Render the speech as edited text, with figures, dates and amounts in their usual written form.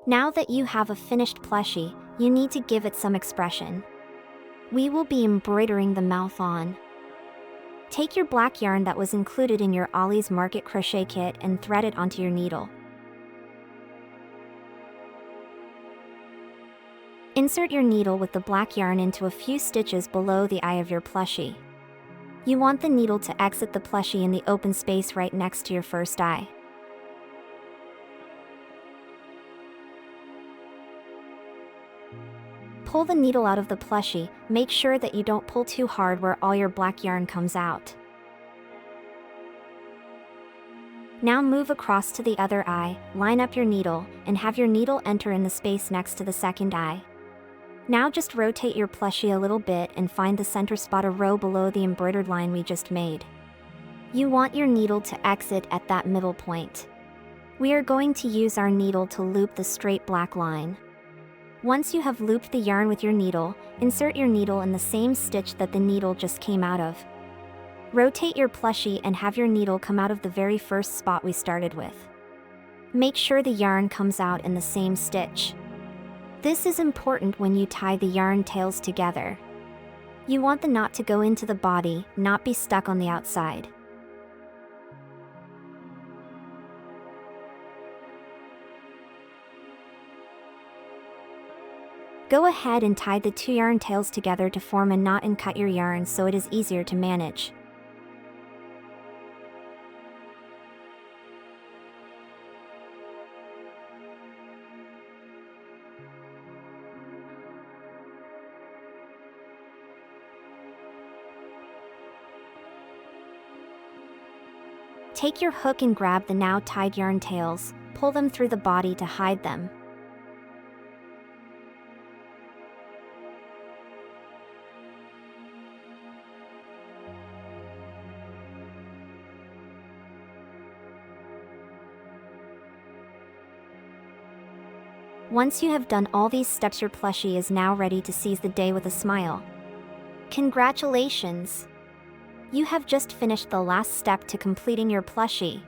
Now that you have a finished plushie, you need to give it some expression. We will be embroidering the mouth on. Take your black yarn that was included in your Ollie's Market crochet kit and thread it onto your needle. Insert your needle with the black yarn into a few stitches below the eye of your plushie. You want the needle to exit the plushie in the open space right next to your first eye. Pull the needle out of the plushie, make sure that you don't pull too hard where all your black yarn comes out. Now move across to the other eye, line up your needle, and have your needle enter in the space next to the second eye. Now just rotate your plushie a little bit and find the center spot a row below the embroidered line we just made. You want your needle to exit at that middle point. We are going to use our needle to loop the straight black line. Once you have looped the yarn with your needle, insert your needle in the same stitch that the needle just came out of. Rotate your plushie and have your needle come out of the very first spot we started with. Make sure the yarn comes out in the same stitch. This is important when you tie the yarn tails together. You want the knot to go into the body, not be stuck on the outside. Go ahead and tie the two yarn tails together to form a knot and cut your yarn so it is easier to manage. Take your hook and grab the now tied yarn tails, pull them through the body to hide them. Once you have done all these steps, your plushie is now ready to seize the day with a smile. Congratulations! You have just finished the last step to completing your plushie.